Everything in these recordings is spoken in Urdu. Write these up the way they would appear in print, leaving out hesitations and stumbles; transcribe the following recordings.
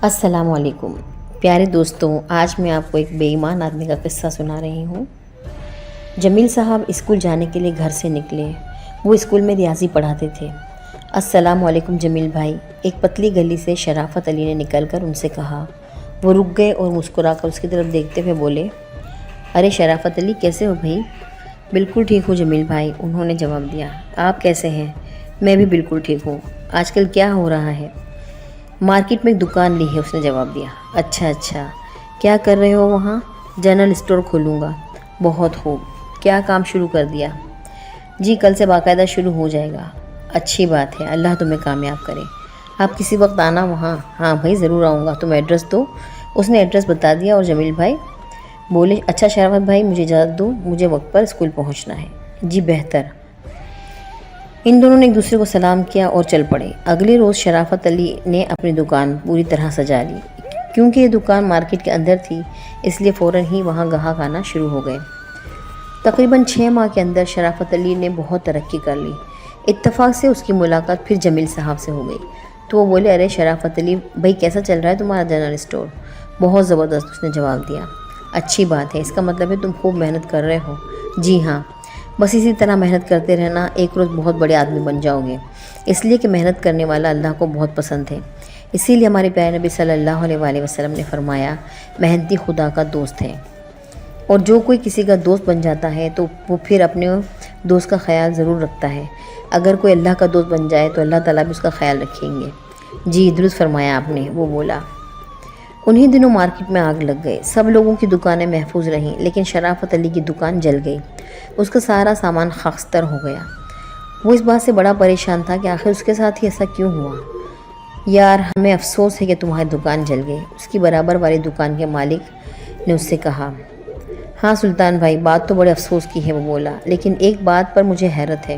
السلام علیکم پیارے دوستوں، آج میں آپ کو ایک بے ایمان آدمی کا قصہ سنا رہی ہوں۔ جمیل صاحب اسکول جانے کے لیے گھر سے نکلے۔ وہ اسکول میں ریاضی پڑھاتے تھے۔ السلام علیکم جمیل بھائی، ایک پتلی گلی سے شرافت علی نے نکل کر ان سے کہا۔ وہ رک گئے اور مسکرا کر اس کی طرف دیکھتے ہوئے بولے، ارے شرافت علی، کیسے ہو بھائی؟ بالکل ٹھیک ہوں جمیل بھائی، انہوں نے جواب دیا۔ آپ کیسے ہیں؟ میں بھی بالکل ٹھیک ہوں۔ آج کل کیا ہو رہا ہے؟ مارکیٹ میں ایک دکان لی ہے، اس نے جواب دیا۔ اچھا، کیا کر رہے ہو وہاں؟ جنرل اسٹور کھولوں گا۔ بہت خوب، کیا کام شروع کر دیا؟ جی کل سے باقاعدہ شروع ہو جائے گا۔ اچھی بات ہے، اللہ تمہیں کامیاب کرے۔ آپ کسی وقت آنا وہاں۔ ہاں بھائی ضرور آؤں گا، تم ایڈریس دو۔ اس نے ایڈریس بتا دیا اور جمیل بھائی بولے، اچھا شرافت بھائی مجھے اجازت دو، مجھے وقت پر اسکول پہنچنا ہے۔ جی بہتر۔ ان دونوں نے ایک دوسرے کو سلام کیا اور چل پڑے۔ اگلے روز شرافت علی نے اپنی دکان پوری طرح سجا لی۔ کیونکہ یہ دکان مارکیٹ کے اندر تھی، اس لیے فوراً ہی وہاں گاہک آنا شروع ہو گئے۔ تقریباً 6 ماہ کے اندر شرافت علی نے بہت ترقی کر لی۔ اتفاق سے اس کی ملاقات پھر جمیل صاحب سے ہو گئی، تو وہ بولے، ارے شرافت علی بھائی کیسا چل رہا ہے تمہارا جنرل اسٹور؟ بہت زبردست، اس نے جواب دیا۔ اچھی بات ہے، اس کا مطلب ہے تم خوب محنت کر رہے ہو۔ جی ہاں، بس اسی طرح محنت کرتے رہنا، ایک روز بہت بڑے آدمی بن جاؤ گے۔ اس لیے کہ محنت کرنے والا اللہ کو بہت پسند ہے۔ اسی لیے ہمارے پیارے نبی صلی اللہ علیہ وآلہ وسلم نے فرمایا، محنتی خدا کا دوست ہے۔ اور جو کوئی کسی کا دوست بن جاتا ہے تو وہ پھر اپنے دوست کا خیال ضرور رکھتا ہے۔ اگر کوئی اللہ کا دوست بن جائے تو اللہ تعالیٰ بھی اس کا خیال رکھیں گے۔ جی درست فرمایا آپ نے، وہ بولا۔ انہی دنوں مارکیٹ میں آگ لگ گئی۔ سب لوگوں کی دکانیں محفوظ رہیں، لیکن شرافت علی کی دکان جل گئی۔ اس کا سارا سامان خاکستر ہو گیا۔ وہ اس بات سے بڑا پریشان تھا کہ آخر اس کے ساتھ ہی ایسا کیوں ہوا۔ یار ہمیں افسوس ہے کہ تمہاری دکان جل گئی، اس کی برابر والی دکان کے مالک نے اس سے کہا۔ ہاں سلطان بھائی، بات تو بڑے افسوس کی ہے، وہ بولا، لیکن ایک بات پر مجھے حیرت ہے۔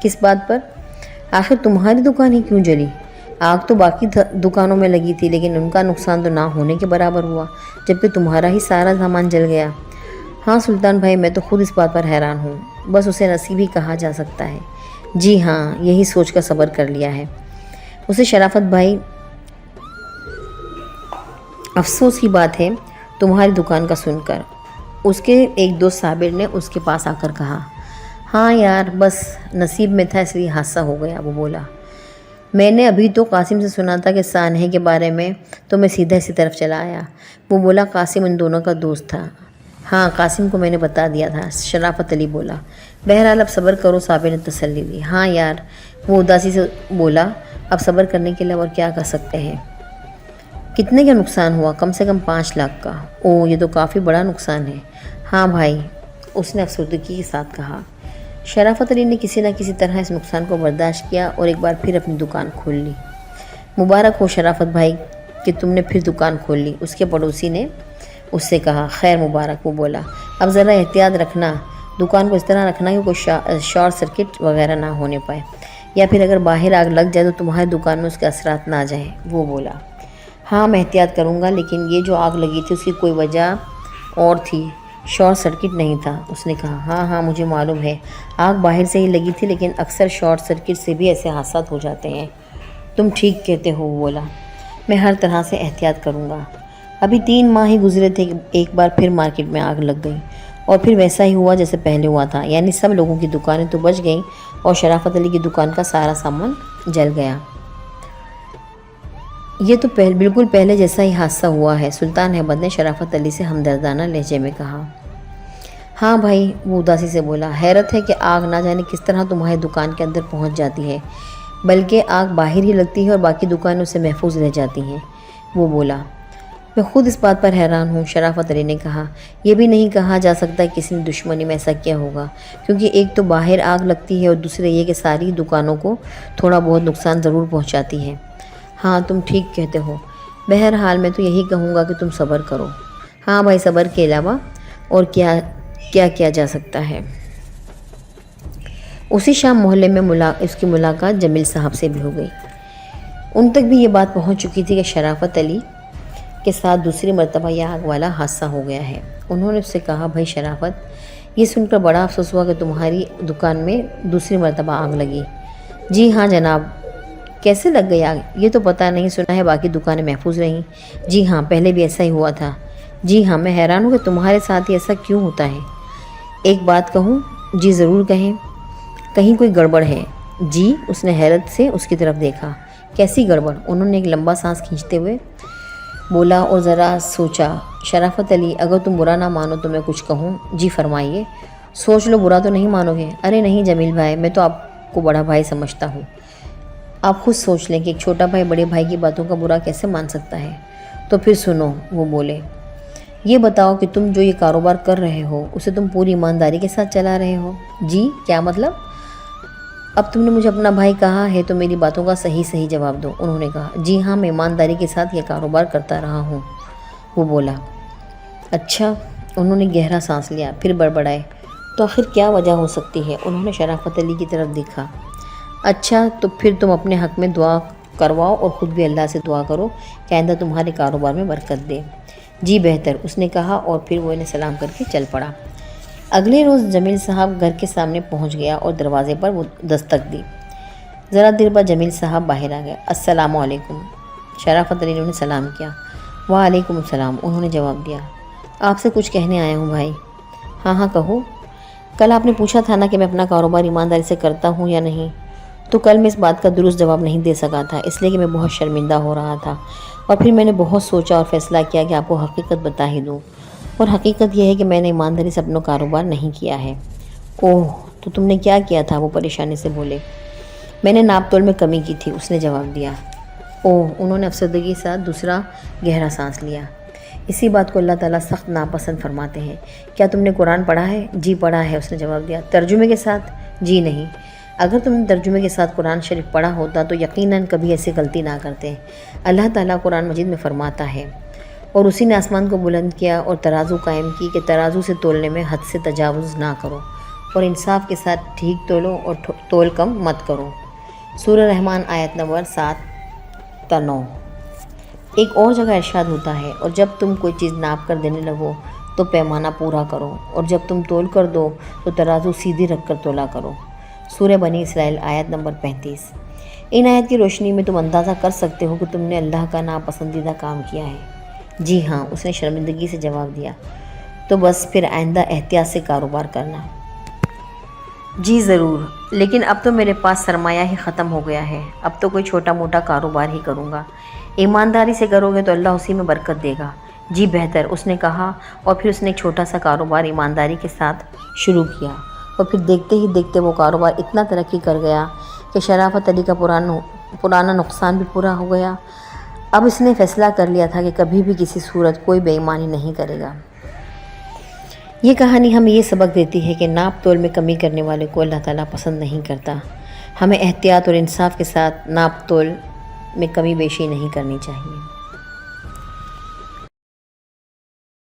کس بات پر؟ آخر تمہاری دکان ہی کیوں جلی؟ آگ تو باقی دکانوں میں لگی تھی، لیکن ان کا نقصان تو نہ ہونے کے برابر ہوا، جبکہ تمہارا ہی سارا سامان جل گیا۔ ہاں سلطان بھائی، میں تو خود اس بات پر حیران ہوں، بس اسے نصیب ہی کہا جا سکتا ہے۔ جی ہاں، یہی سوچ کر صبر کر لیا ہے۔ اسے شرافت بھائی، افسوس کی بات ہے تمہاری دکان کا سن کر، اس کے ایک دوست صابر نے اس کے پاس آ کر کہا۔ ہاں یار، بس نصیب میں تھا اس لیے حادثہ ہو گیا، وہ بولا۔ میں نے ابھی تو قاسم سے سنا تھا کہ سانحے کے بارے میں، تو میں سیدھا اسی طرف چلا آیا۔ وہ بولا، قاسم ان دونوں کا دوست تھا۔ ہاں قاسم کو میں نے بتا دیا تھا، شرافت علی بولا۔ بہرحال اب صبر کرو، صابر نے تسلی دی۔ ہاں یار، وہ اداسی سے بولا، اب صبر کرنے کے لیے اور کیا کر سکتے ہیں۔ کتنے کا نقصان ہوا؟ کم سے کم 5 لاکھ کا۔ اوہ یہ تو کافی بڑا نقصان ہے۔ ہاں بھائی، اس نے افسردگی کے ساتھ کہا۔ شرافت علی نے کسی نہ کسی طرح اس نقصان کو برداشت کیا اور ایک بار پھر اپنی دکان کھول لی۔ مبارک ہو شرافت بھائی کہ تم نے پھر دکان کھول لی، اس کے پڑوسی نے اس سے کہا۔ خیر مبارک، وہ بولا، اب ذرا احتیاط رکھنا، دکان کو اس طرح رکھنا کہ کوئی شارٹ سرکٹ وغیرہ نہ ہونے پائے، یا پھر اگر باہر آگ لگ جائے تو تمہاری دکان میں اس کے اثرات نہ جائیں، وہ بولا۔ ہاں میں احتیاط کروں گا، لیکن یہ جو آگ لگی تھی اس کی کوئی وجہ اور تھی، شارٹ سرکٹ نہیں تھا، اس نے کہا۔ ہاں مجھے معلوم ہے، آگ باہر سے ہی لگی تھی، لیکن اکثر شارٹ سرکٹ سے بھی ایسے حادثات ہو جاتے ہیں۔ تم ٹھیک کہتے ہو، وہ بولا، میں ہر طرح سے احتیاط کروں گا۔ ابھی 3 ماہ ہی گزرے تھے کہ ایک بار پھر مارکیٹ میں آگ لگ گئی، اور پھر ویسا ہی ہوا جیسے پہلے ہوا تھا، یعنی سب لوگوں کی دکانیں تو بچ گئیں اور شرافت علی کی دکان کا سارا سامان جل گیا۔ یہ تو بالکل پہلے جیسا ہی حادثہ ہوا ہے، سلطان احمد نے شرافت علی سے ہمدردانہ لہجے میں کہا۔ ہاں بھائی، وہ اداسی سے بولا، حیرت ہے کہ آگ نہ جانے کس طرح تمہاری دکان کے اندر پہنچ جاتی ہے، بلکہ آگ باہر ہی لگتی ہے اور باقی دکانیں اس سے محفوظ رہ جاتی ہیں، وہ بولا۔ میں خود اس بات پر حیران ہوں، شرافت علی نے کہا۔ یہ بھی نہیں کہا جا سکتا کسی نے دشمنی میں ایسا کیا ہوگا، کیونکہ ایک تو باہر آگ لگتی ہے اور دوسرے یہ کہ ساری دکانوں کو تھوڑا بہت نقصان ضرور پہنچاتی ہے۔ ہاں تم ٹھیک کہتے ہو، بہرحال میں تو یہی کہوں گا کہ تم صبر کرو۔ ہاں بھائی، صبر کے علاوہ اور کیا کیا جا سکتا ہے۔ اسی شام محلے میں اس کی ملاقات جمیل صاحب سے بھی ہو گئی۔ ان تک بھی یہ بات پہنچ چکی تھی کہ شرافت علی کے ساتھ دوسری مرتبہ یہ آگ والا حادثہ ہو گیا ہے۔ انہوں نے اس سے کہا، بھائی شرافت، یہ سن کر بڑا افسوس ہوا کہ تمہاری دکان میں دوسری مرتبہ آگ لگی۔ جی ہاں جناب، کیسے لگ گئی آگ؟ یہ تو پتہ نہیں، سنا ہے باقی دکانیں محفوظ رہیں۔ جی ہاں، پہلے بھی ایسا ہی ہوا تھا۔ جی ہاں، میں حیران ہوں کہ تمہارے ساتھ ہی ایسا کیوں ہوتا ہے۔ ایک بات کہوں؟ جی ضرور کہیں۔ کہیں کوئی گڑبڑ ہے؟ جی، اس نے حیرت سے اس کی طرف دیکھا۔ کیسی گڑبڑ؟ انہوں نے ایک لمبا سانس کھینچتے ہوئے بولا اور ذرا سوچا۔ شرافت علی، اگر تم برا نہ مانو تو میں کچھ کہوں؟ جی فرمائیے۔ سوچ لو، برا تو نہیں مانو گے؟ ارے نہیں جمیل بھائی، میں تو آپ کو بڑا بھائی سمجھتا ہوں۔ آپ خود سوچ لیں کہ ایک چھوٹا بھائی بڑے بھائی کی باتوں کا برا کیسے مان سکتا ہے؟ تو پھر سنو، وہ بولے۔ یہ بتاؤ کہ تم جو یہ کاروبار کر رہے ہو اسے تم پوری ایمانداری کے ساتھ چلا رہے ہو؟ جی، کیا مطلب؟ اب تم نے مجھے اپنا بھائی کہا ہے تو میری باتوں کا صحیح جواب دو۔ انہوں نے کہا۔ جی ہاں، میں ایمانداری کے ساتھ یہ کاروبار کرتا رہا ہوں، وہ بولا۔ اچھا، انہوں نے گہرا سانس لیا، پھر بڑبڑائے۔ تو آخر کیا وجہ ہو سکتی ہے؟ انہوں نے شرافت علی کی طرف دیکھا۔ اچھا، تو پھر تم اپنے حق میں دعا کرواؤ اور خود بھی اللہ سے دعا کرو کہ آئندہ تمہارے کاروبار میں برکت دے۔ جی بہتر، اس نے کہا، اور پھر وہ انہیں سلام کر کے چل پڑا۔ اگلے روز جمیل صاحب گھر کے سامنے پہنچ گیا اور دروازے پر وہ دستک دی۔ ذرا دیر بعد جمیل صاحب باہر آ گئے۔ السلام علیکم۔ شرافت علی نے انہیں سلام کیا۔ وعلیکم السلام، انہوں نے جواب دیا۔ آپ سے کچھ کہنے آیا ہوں بھائی۔ ہاں کہو۔ کل آپ نے پوچھا تھا نا کہ میں اپنا کاروبار ایمانداری سے کرتا ہوں یا نہیں، تو کل میں اس بات کا درست جواب نہیں دے سکا تھا، اس لیے کہ میں بہت شرمندہ ہو رہا تھا، اور پھر میں نے بہت سوچا اور فیصلہ کیا کہ آپ کو حقیقت بتا ہی دوں، اور حقیقت یہ ہے کہ میں نے ایمانداری سے اپنا کاروبار نہیں کیا ہے۔ اوہ، تو تم نے کیا کیا تھا؟ وہ پریشانی سے بولے۔ میں نے ناپ تول میں کمی کی تھی، اس نے جواب دیا۔ اوہ، انہوں نے افسردگی کے ساتھ دوسرا گہرا سانس لیا۔ اسی بات کو اللہ تعالیٰ سخت ناپسند فرماتے ہیں۔ کیا تم نے قرآن پڑھا ہے؟ جی پڑھا ہے، اس نے جواب دیا۔ ترجمے کے ساتھ؟ جی نہیں۔ اگر تم نے ترجمے کے ساتھ قرآن شریف پڑھا ہوتا تو یقیناً کبھی ایسی غلطی نہ کرتے۔ اللہ تعالیٰ قرآن مجید میں فرماتا ہے، اور اسی نے آسمان کو بلند کیا اور ترازو قائم کی کہ ترازو سے تولنے میں حد سے تجاوز نہ کرو، اور انصاف کے ساتھ ٹھیک تولو اور تول کم مت کرو۔ سورہ رحمان آیت نمبر 7 تا 9۔ ایک اور جگہ ارشاد ہوتا ہے، اور جب تم کوئی چیز ناپ کر دینے لگو تو پیمانہ پورا کرو، اور جب تم تول کر دو تو ترازو سیدھی رکھ کر تولا کرو۔ سورہ بنی اسرائیل آیت نمبر 35۔ ان آیت کی روشنی میں تم اندازہ کر سکتے ہو کہ تم نے اللہ کا ناپسندیدہ کام کیا ہے۔ جی ہاں، اس نے شرمندگی سے جواب دیا۔ تو بس پھر آئندہ احتیاط سے کاروبار کرنا۔ جی ضرور، لیکن اب تو میرے پاس سرمایہ ہی ختم ہو گیا ہے، اب تو کوئی چھوٹا موٹا کاروبار ہی کروں گا۔ ایمانداری سے کرو گے تو اللہ اسی میں برکت دے گا۔ جی بہتر، اس نے کہا، اور پھر اس نے ایک چھوٹا سا کاروبار ایمانداری کے ساتھ شروع کیا، اور پھر دیکھتے ہی دیکھتے وہ کاروبار اتنا ترقی کر گیا کہ شرافت علی کا پرانا نقصان بھی پورا ہو گیا۔ اب اس نے فیصلہ کر لیا تھا کہ کبھی بھی کسی صورت کوئی بے ایمانی نہیں کرے گا۔ یہ کہانی ہمیں یہ سبق دیتی ہے کہ ناپ تول میں کمی کرنے والے کو اللہ تعالیٰ پسند نہیں کرتا۔ ہمیں احتیاط اور انصاف کے ساتھ ناپ تول میں کمی بیشی نہیں کرنی چاہیے۔